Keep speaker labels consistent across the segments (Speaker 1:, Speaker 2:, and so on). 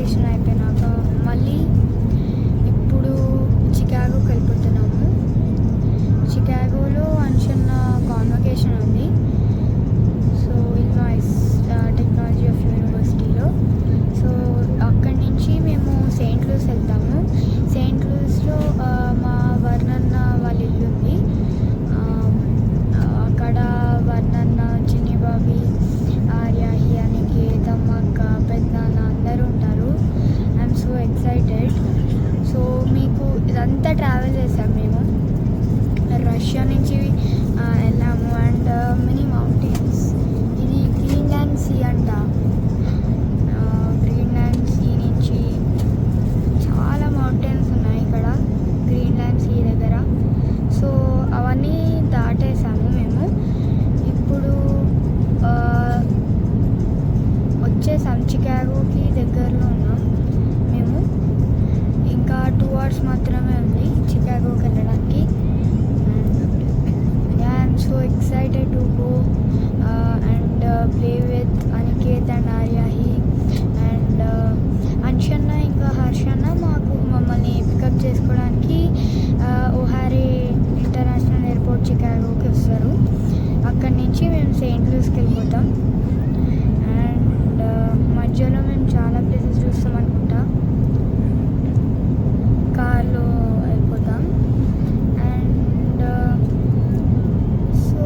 Speaker 1: Convocation అయిపోయినాక మళ్ళీ ఇప్పుడు చికాగోకి వెళ్ళిపోతున్నాము. చికాగోలో అన్షన్న కాన్వకేషన్ ఉంది. సో ఇల్నాయిస్ టెక్నాలజీ ఆఫ్ యూనివర్సిటీలో. సో అక్కడి నుంచి మేము సెయింట్ లూయిస్ వెళ్తాము. సెయింట్ లూయిస్లో మా వర్ణన్న వాళ్ళ ఇల్లు ఉంది. అక్కడ వర్ణన్న, చిన్ని బాబీ, ఆర్యాహి, అనికేత్, అమ్మక్క, పెద్దనాన్న అందరూ ఉంటారు. I'm so excited. సో మీకు ఇదంతా ట్రావెల్ చేసాం మేము. రష్యా నుంచి వెళ్ళాము అండ్ మినీ మౌంటైన్స్. ఇది గ్రీన్లాండ్ సీ అంట. గ్రీన్లాండ్ సీ నుంచి చాలా మౌంటైన్స్ ఉన్నాయి ఇక్కడ గ్రీన్లాండ్ సీ దగ్గర. సో అవన్నీ దాటేసాము మేము. ఇప్పుడు వచ్చేసాం, చికాగోకి దగ్గరలో ఉన్నాం మేము. ఇంకా 2 hours మాత్రమే ఉంది చికాగోకి వెళ్ళడానికి. I'm so excited to go and play with Aniket and Aaryahi and అన్షన్న ఇంకా హర్షన్న మమ్మల్ని పికప్ చేసుకోవడానికి ఓహారే ఇంటర్నేషనల్ ఎయిర్పోర్ట్ చికాగోకి వస్తారు. అక్కడి నుంచి మేము సెయింట్ లూయిస్కి వెళ్ళిపోతాం. అండ్ మధ్యలో మేము చాలా ప్లేసెస్ చూస్తాం అనుకుంటా. కార్లో వెళ్ళిపోతాం. అండ్ సో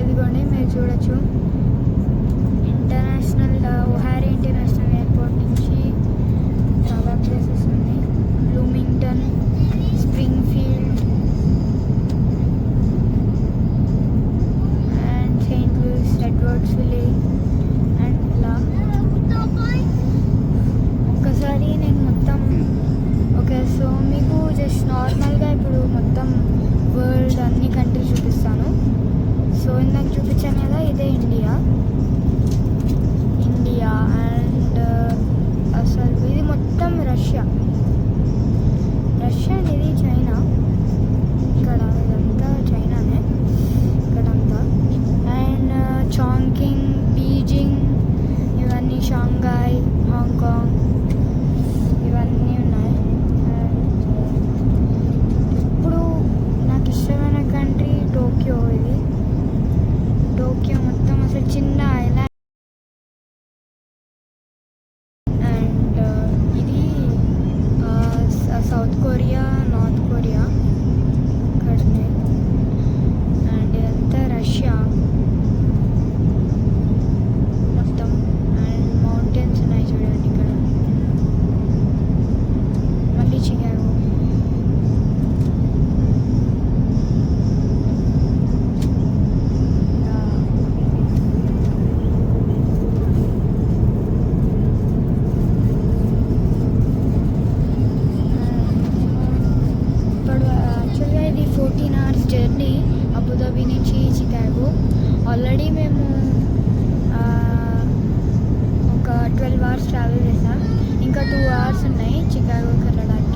Speaker 1: ఇదిగోండి మీరు చూడొచ్చు, ఓహారే ఇంటర్నేషనల్ ఎయిర్పోర్ట్ నుంచి చాలా ప్లేసెస్ ఉన్నాయి. Bloomington, Springfield and Saint Louis, Edwardsville and ఇలా. ఒక్కసారి నేను మొత్తం ఓకే. సో మీకు జస్ట్ నార్మల్గా ఇప్పుడు మొత్తం వరల్డ్ అన్ని కంట్రీస్ చూపిస్తాను. సో ఇందాక చూపించాను కదా, ఇదే ఇండియా. అండ్ అసలు ఇది మొత్తం రష్యా అండ్ ఇది చైనా. ఇక్కడ ఇదంతా చైనానే ఇక్కడంతా. అండ్ చాంగ్కింగ్, బీజింగ్, ఇవన్నీ షాంఘాయ్, హాంకాంగ్ ఇవన్నీ ఉన్నాయి. ఇప్పుడు నాకు ఇష్టమైన కంట్రీ టోక్యో. ఇది టోక్యో మొత్తం అసలు చిన్న ఐలాండ్. అండ్ ఇది సౌత్ కొరియా, నార్త్ కొరియా ఇక్కడనే. అండ్ ఇదంతా రష్యా మొత్తం. అండ్ మౌంటైన్స్ ఉన్నాయి చూడండి ఇక్కడ. మళ్ళీ చికాగో. ఇప్పుడు యాక్చువల్గా ఇది 14 hours జర్నీ అబుదాబి నుంచి చికాగో. ఆల్రెడీ మేము ఒక 12 hours ట్రావెల్ చేసాం. ఇంకా 2 hours ఉన్నాయి చికాగోకి వెళ్ళడానికి.